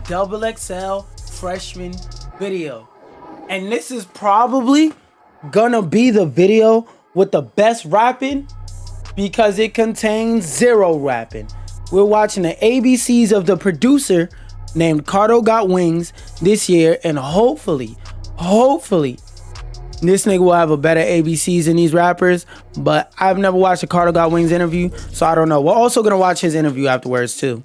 XXL freshman video. And this is probably gonna be the video with the best rapping because it contains zero rapping. We're watching the ABCs of the producer named CARDO Got Wings this year, and hopefully, this nigga will have a better ABCs than these rappers, but I've never watched a CARDO Got Wings interview, so I don't know. We're also gonna watch his interview afterwards too.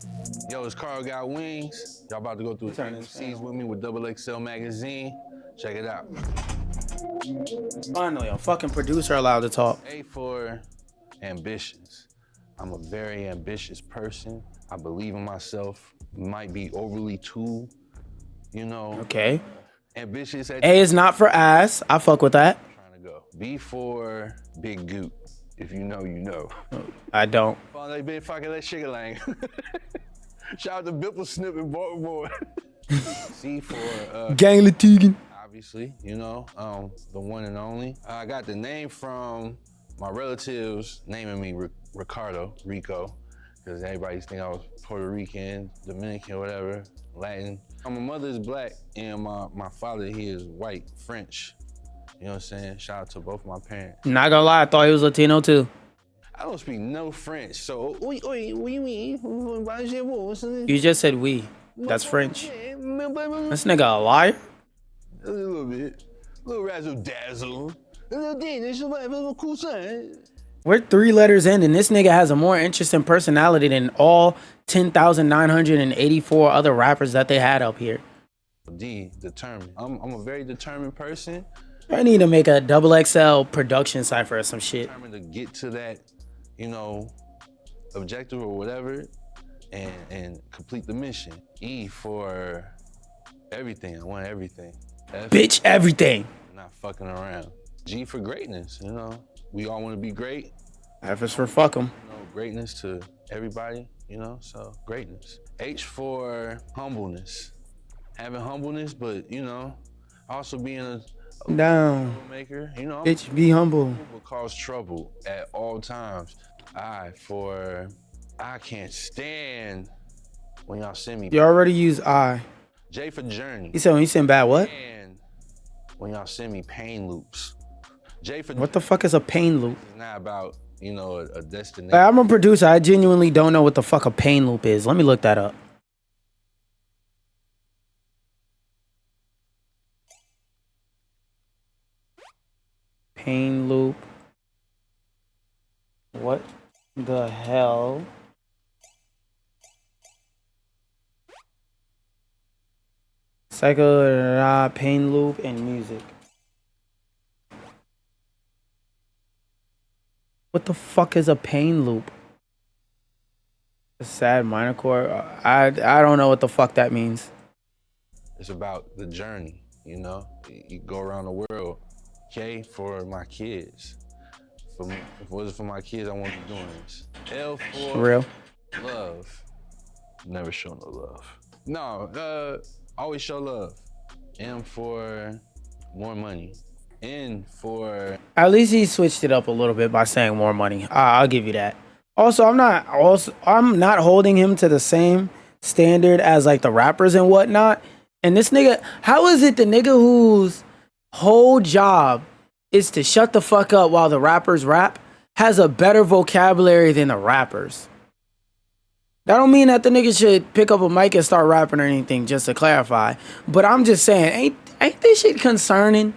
Yo, it's CARDO Got Wings. Y'all about to go through the ABCs with me with XXL magazine. Check it out. Finally, a fucking producer allowed to talk. A for ambitions. I'm a very ambitious person. I believe in myself. Might be overly too, you know. Okay. Ambitious. A is not for ass. I fuck with that. Trying to go. B for big goop. If you know, you know. I don't. Like big fucking that sugar lang. Shout out to Bipple Snip in Baltimore. C for Gang Latigan. Obviously, you know, the one and only. I got the name from my relatives naming me Rico, because everybody think I was Puerto Rican, Dominican, whatever, Latin. My mother is black and my father, he is white, French. You know what I'm saying? Shout out to both my parents. Not gonna lie, I thought he was Latino too. I don't speak no French, so what do you mean? You just said we. That's French. This nigga a liar? A little bit. A little razzle dazzle. A little Danish, a little cool son. We're 3 letters in, and this nigga has a more interesting personality than all 10,984 other rappers that they had up here. D, determined. I'm a very determined person. I need to make a XXL production cipher or some shit. Determined to get to that, you know, objective or whatever, and complete the mission. E for everything. I want everything. F, bitch, everything. Not fucking around. G for greatness, you know. We all want to be great. F is for fuck 'em. You know, greatness to everybody, you know, so greatness. H for humbleness. Having humbleness, but, you know, also being a maker, you know. Bitch, be humble. Will cause trouble at all times. I for I can't stand when y'all send me. You already use I. J for journey. You said when you send bad what? And when y'all send me pain loops. J for what the fuck is a pain loop? It's not about, you know, a destination. Like, I'm a producer. I genuinely don't know what the fuck a pain loop is. Let me look that up. Pain loop. What the hell? Psycho pain loop and music. What the fuck is a pain loop? A sad minor chord? I don't know what the fuck that means. It's about the journey, you know? You go around the world. K for my kids. If it wasn't for my kids, I wouldn't be doing this. L for real love. Never show no love. No, always show love. M for more money. N for... At least he switched it up a little bit by saying more money. I'll give you that. Also, I'm not holding him to the same standard as like the rappers and whatnot. And this nigga, how is it the nigga whose whole job is to shut the fuck up while the rappers rap has a better vocabulary than the rappers? That don't mean that the nigga should pick up a mic and start rapping or anything, just to clarify. But I'm just saying, ain't this shit concerning?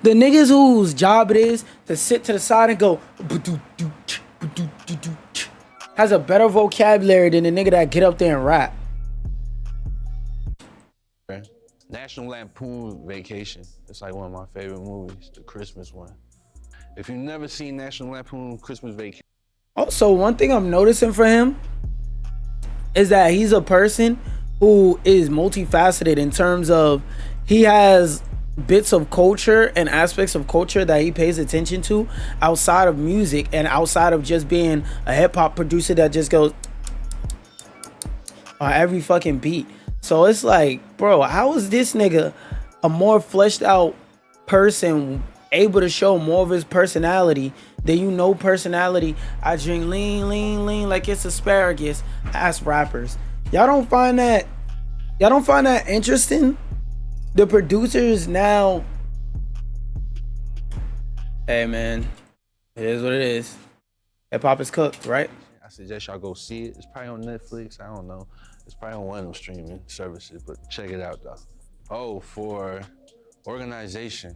The niggas whose job it is to sit to the side and go has a better vocabulary than the nigga that get up there and rap. National Lampoon Vacation. It's like one of my favorite movies, the Christmas one. If you've never seen National Lampoon Christmas Vacation. Also, one thing I'm noticing for him is that he's a person who is multifaceted in terms of he has bits of culture and aspects of culture that he pays attention to outside of music and outside of just being a hip-hop producer that just goes on every fucking beat. So it's like, bro, how is this nigga a more fleshed out person able to show more of his personality than you know personality? I drink lean like it's asparagus. Ass rappers. Y'all don't find that Y'all don't find that interesting? The producers now. Hey man, it is what it is. Hip hop is cooked, right? I suggest y'all go see it. It's probably on Netflix. I don't know. It's probably on one of them streaming services, but check it out though. Oh, for organization.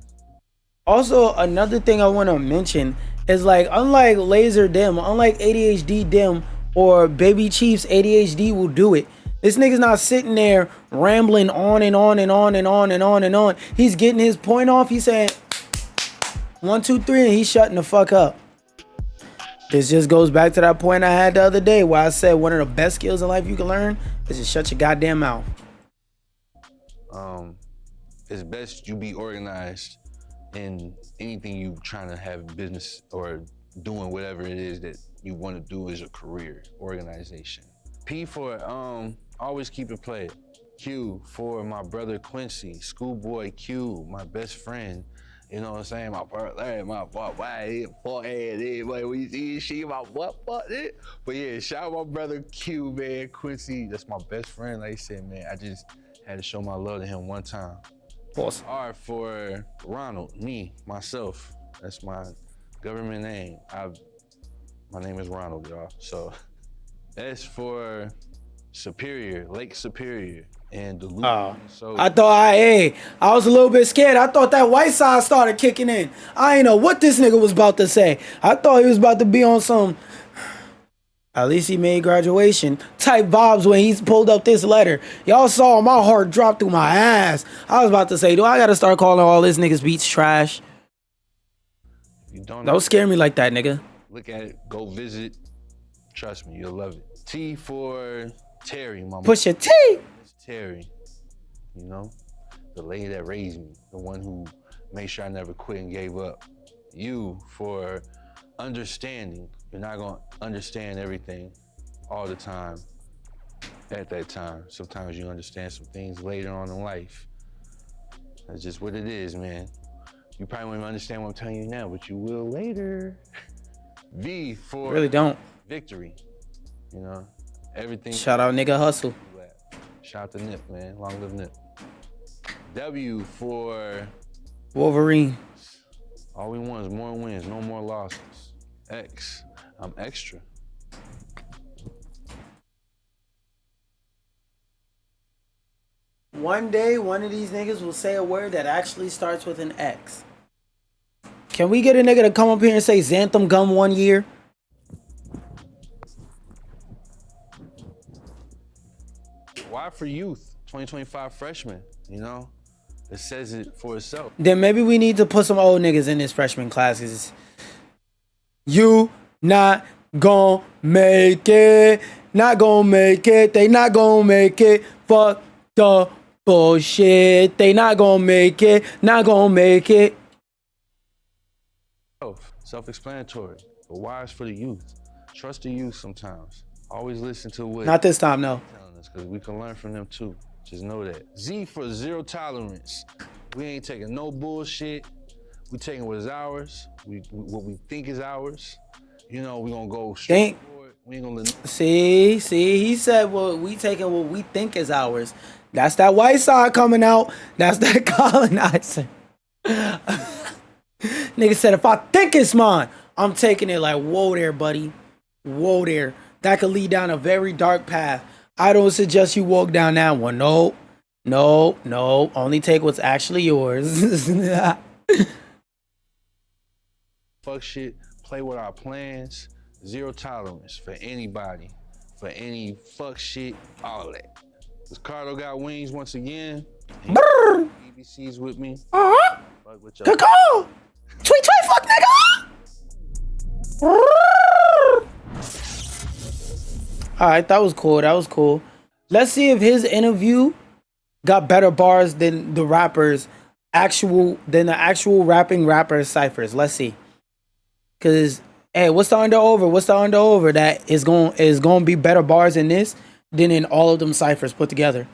Also, another thing I want to mention is like, unlike Laser Dim, unlike ADHD Dim or Baby Chief's ADHD will do it. This nigga's not sitting there rambling on and on and on and on and on and on. He's getting his point off. He's saying 1, 2, 3, and he's shutting the fuck up. This just goes back to that point I had the other day where I said one of the best skills in life you can learn is to shut your goddamn mouth. It's best you be organized in anything you trying to have business or doing whatever it is that you want to do as a career. Organization. P for always keep it played. Q for my brother Quincy, Schoolboy Q, my best friend. You know what I'm saying? My brother, my boy, we see she my what? But yeah, shout out my brother Q, man, Quincy. That's my best friend. Like I said, man, I just had to show my love to him one time. Awesome. R for Ronald, me, myself. That's my government name. My name is Ronald, y'all. So S for Superior, Lake Superior. And Duluth. So I thought I was a little bit scared. I thought that white side started kicking in. I ain't know what this nigga was about to say. I thought he was about to be on some at least he made graduation type vibes when he pulled up this letter. Y'all saw my heart drop through my ass. I was about to say, do I gotta start calling all this niggas beats trash? You don't scare me like that, nigga. Look at it, go visit. Trust me, you'll love it. T for Terry, mama. Push your T. Terry, you know, the lady that raised me, the one who made sure I never quit and gave up. U for understanding. You're not gonna understand everything all the time at that time. Sometimes you understand some things later on in life. That's just what it is, man. You probably won't even understand what I'm telling you now, but you will later. V for really don't. Victory. You know, everything. Shout out nigga hustle. Shout out to Nip, man. Long live Nip. W for Wolverine. All we want is more wins, no more losses. X, I'm extra. One day, one of these niggas will say a word that actually starts with an X. Can we get a nigga to come up here and say Xanthan Gum 1 year? Why for youth? 2025 freshmen, you know? It says it for itself. Then maybe we need to put some old niggas in this freshman classes. You not gon' make it. Not gon' make it. They not gon' make it. Fuck the bullshit. They not gon' make it. Not gon' make it. Self-explanatory. But why is for the youth? Trust the youth sometimes. Always listen to what... Not this time, no. Because we can learn from them too. Just know that. Z for zero tolerance. We ain't taking no bullshit. We taking what is ours. What we think is ours. You know, we gonna go straight forward. We ain't gonna let... See, he said, well, we taking what we think is ours. That's that white side coming out. That's that colonizer. Nigga said, if I think it's mine, I'm taking it. Like, whoa there, buddy. Whoa there. That could lead down a very dark path. I don't suggest you walk down that one. No. Only take what's actually yours. Fuck shit. Play with our plans. Zero tolerance for anybody. For any fuck shit. All of that. This CARDO got wings once again. BBC's with me. Fuck with y'all. Go! Tweet, fuck nigga! All right, that was cool. Let's see if his interview got better bars than the actual rapping rappers ciphers. Let's see. Cause hey, what's the under over that is going to be better bars in this than in all of them ciphers put together.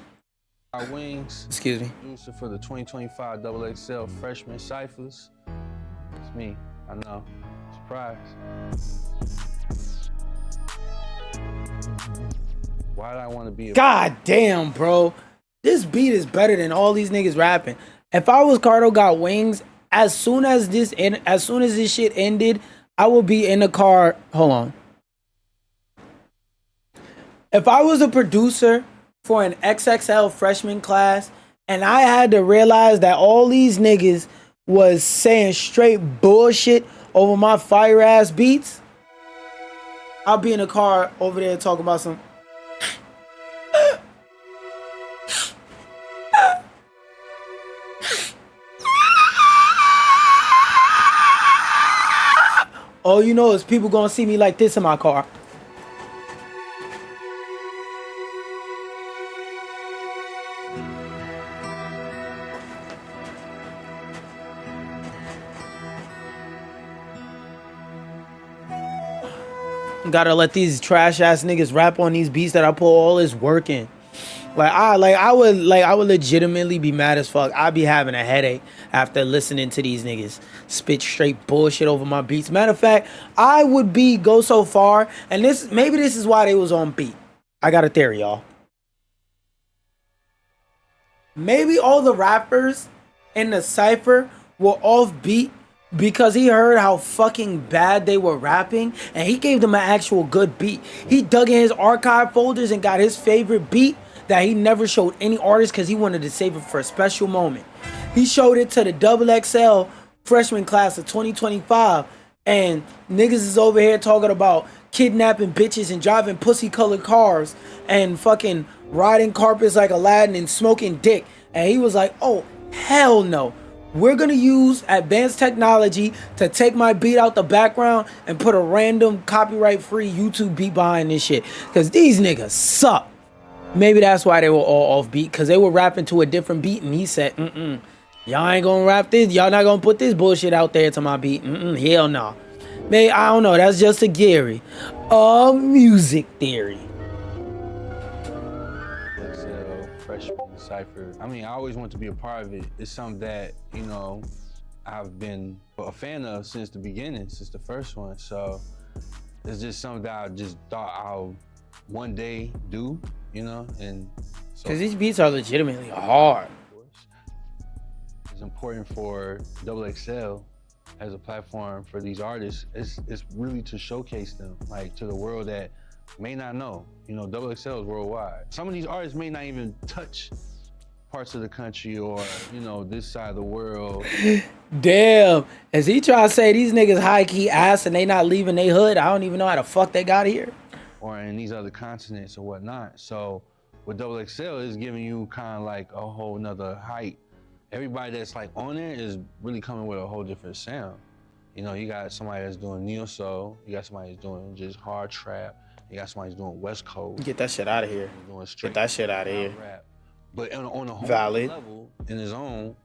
Our wings. Excuse me. Producer for the 2025 XXL freshman ciphers. It's me. I know. Surprise. Why did I want to be a... God damn, bro. this beat is better than all these niggas rapping. If I was Cardo Got Wings, as soon as this shit ended, I would be in the car. Hold on. If I was a producer for an XXL freshman class and I had to realize that all these niggas was saying straight bullshit over my fire ass beats, I'll be in the car over there talking about some. All you know is people gonna see me like this in my car. Gotta let these trash ass niggas rap on these beats that I put all this work in. I would legitimately be mad as fuck. I'd be having a headache after listening to these niggas spit straight bullshit over my beats. Matter of fact, I would go so far, and maybe this is why they was on beat. I got a theory, y'all. Maybe all the rappers in the cypher were off beat because he heard how fucking bad they were rapping, and he gave them an actual good beat. He dug in his archive folders and got his favorite beat that he never showed any artist because he wanted to save it for a special moment. He showed it to the XXL freshman class of 2025, and niggas is over here talking about kidnapping bitches and driving pussy colored cars and fucking riding carpets like Aladdin and smoking dick. And he was like, oh, hell no. We're gonna use advanced technology to take my beat out the background and put a random copyright-free YouTube beat behind this shit. Because these niggas suck. Maybe that's why they were all off beat, because they were rapping to a different beat, and he said, y'all ain't gonna rap this, y'all not gonna put this bullshit out there to my beat. Hell no. Maybe, I don't know, that's just a Gary. A music theory. Freshman cypher. I mean, I always want to be a part of it. It's something that, you know, I've been a fan of since the beginning, since the first one. So it's just something that I just thought I'll one day do, you know, and so. Because these beats are legitimately hard. It's important for XXL as a platform for these artists. It's really to showcase them, like, to the world that may not know. You know, XXL is worldwide. Some of these artists may not even touch parts of the country or, you know, this side of the world. Damn. As he try to say these niggas high-key ass and they not leaving they hood, I don't even know how the fuck they got here. Or in these other continents or whatnot. So with XXL is giving you kind of like a whole nother height. Everybody that's like on there is really coming with a whole different sound. You know, you got somebody that's doing neo soul, you got somebody that's doing just hard trap, you got somebody that's doing West Coast. Get that shit out of here. Get that shit out of here. Rap. But on a whole Valid level, in his own,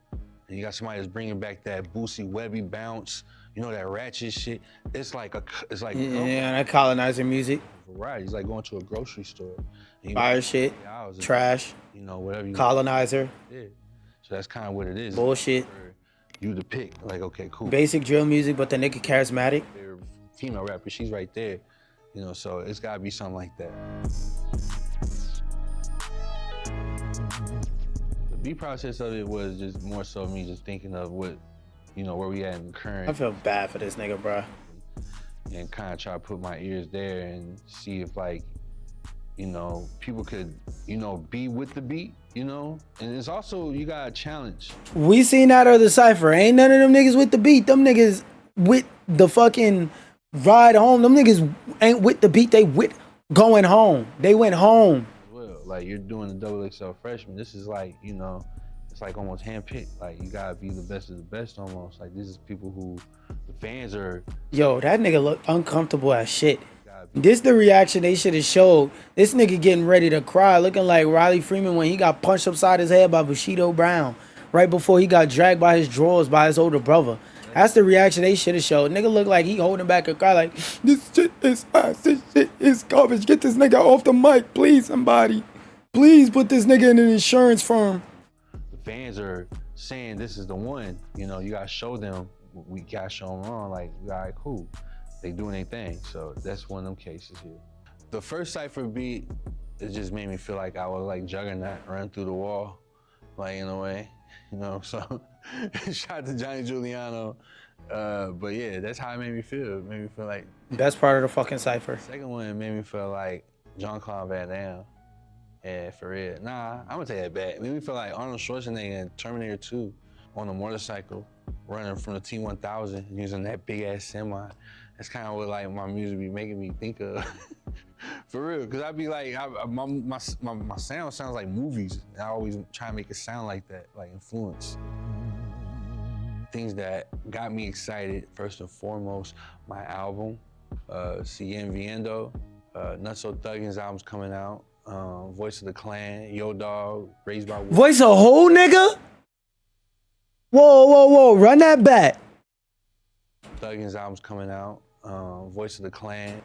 and you got somebody that's bringing back that Boosie Webby bounce, you know, that ratchet shit. It's like that colonizer music. Variety. It's like going to a grocery store. Fire shit, trash, you know, whatever you colonizer. Yeah. So that's kind of what it is. Bullshit. For you to pick, like, okay, cool. Basic drill music, but the nigga charismatic. Female rapper, she's right there. You know, so it's gotta be something like that. The beat process of it was just more so me just thinking of what, you know, where we at in the current. I feel bad for this nigga, bro. And kind of try to put my ears there and see if, like, you know, people could, you know, be with the beat, you know? And it's also, you got a challenge. We seen that other cypher. Ain't none of them niggas with the beat. Them niggas with the fucking ride home. Them niggas ain't with the beat. They with going home. They went home. Well, like, you're doing the XXL freshman. This is like, you know, it's like almost handpicked. Like, you gotta be the best of the best almost. Like, this is people who the fans are. Yo, that nigga look uncomfortable as shit. This the reaction they should have showed. This nigga getting ready to cry, looking like Riley Freeman when he got punched upside his head by Bushido Brown right before he got dragged by his drawers by his older brother. That's the reaction they should have showed. Nigga look like he holding back a cry like, this shit is ass, this shit is garbage. Get this nigga off the mic, please, somebody. Please put this nigga in an insurance firm. The fans are saying this is the one. You know, you gotta show them. We gotta show them wrong. Like, all right, cool. They doing their thing. So that's one of them cases here. The first cypher beat, it just made me feel like I was like Juggernaut running through the wall, like in a way, you know. So shout out to Johnny Giuliano. But yeah, that's how it made me feel. It made me feel like Best part of the fucking cipher. the second one made me feel like Jean-Claude Van Damme. Yeah, for real. Nah, I'm gonna take that back. It made me feel like Arnold Schwarzenegger in Terminator 2 on a motorcycle, running from the T-1000 using that big ass semi. That's kind of what like my music be making me think of. For real, cause I be like, my sound sounds like movies. And I always try to make it sound like that, like influence. Things that got me excited, first and foremost, my album, Siguen Viendo, Nuts So Thuggin's album's coming out, Voice of the Clan, Yo Dog, Raised by Wolves. Voice a whole nigga? Whoa, run that back. Thuggin's album's coming out, Voice of the Clan.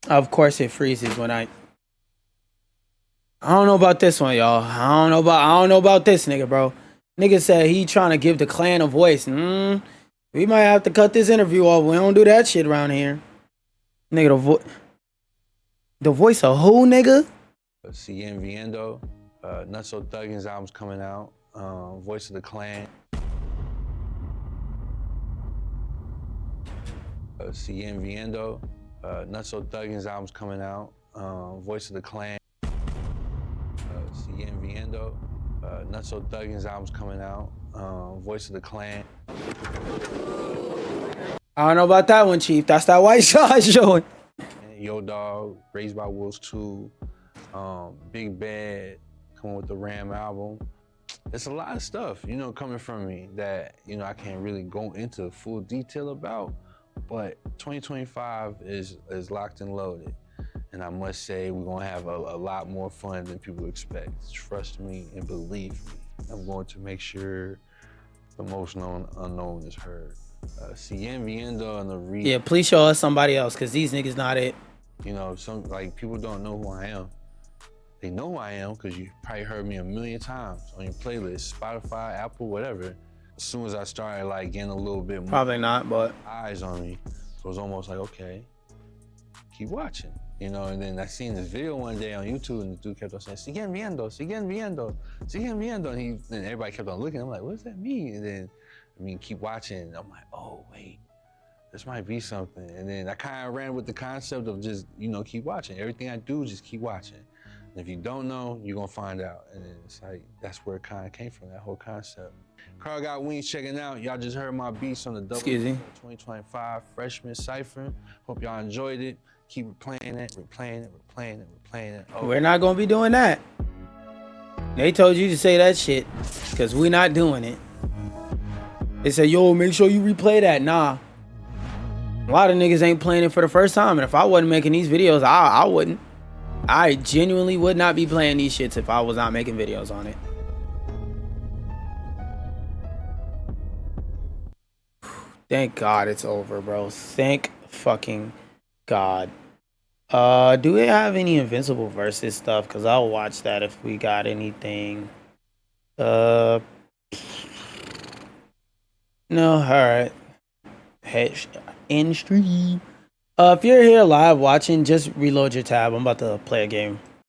Of course it freezes when I don't know about this one, y'all. I don't know about this nigga, bro. Nigga said he trying to give the clan a voice. We might have to cut this interview off. We don't do that shit around here. Nigga, the voice of who, nigga? Siguen Viendo, Nuts So Thuggin's album's coming out, Voice of the Clan. Siguen Viendo, Nuts So Thuggin's album's coming out, Voice of the Clan. Siguen Viendo, Nuts So Thuggin's album's coming out, Voice of the Clan. I don't know about that one, Chief. That's that white shot showing. Yo Dog, Raised by Wolves 2, Big Bad, coming with the Ram album. It's a lot of stuff, you know, coming from me that, you know, I can't really go into full detail about, but 2025 is locked and loaded. And I must say, we're gonna have a lot more fun than people expect. Trust me and believe me. I'm going to make sure the most known unknown is heard. Siguen Viendo and the Yeah, please show us somebody else, because these niggas not it. You know, some like people don't know who I am. They know who I am because you probably heard me a million times on your playlist, Spotify, Apple, whatever. As soon as I started like getting a little bit more Probably not, but eyes on me, so it was almost like, okay, keep watching. You know, and then I seen this video one day on YouTube and the dude kept on saying, Siguen Viendo, Siguen Viendo, Siguen Viendo. And everybody kept on looking. I'm like, what does that mean? And then, I mean, keep watching. And I'm like, oh, wait, this might be something. And then I kind of ran with the concept of just, you know, keep watching. Everything I do, just keep watching. And if you don't know, you're going to find out. And then it's like, that's where it kind of came from, that whole concept. Carl Got Wings checking out. Y'all just heard my beats on the double 2025 Freshman Cypher. Hope y'all enjoyed it. Keep replaying it, replaying it, replaying it, replaying it. We're not gonna be doing that. They told you to say that shit, because we're not doing it. They said, yo, make sure you replay that. Nah. A lot of niggas ain't playing it for the first time, and if I wasn't making these videos, I wouldn't. I genuinely would not be playing these shits if I was not making videos on it. Thank God it's over, bro. Thank fucking God. Do we have any Invincible versus stuff? Because I'll watch that if we got anything. No, alright. In stream. If you're here live watching, just reload your tab. I'm about to play a game.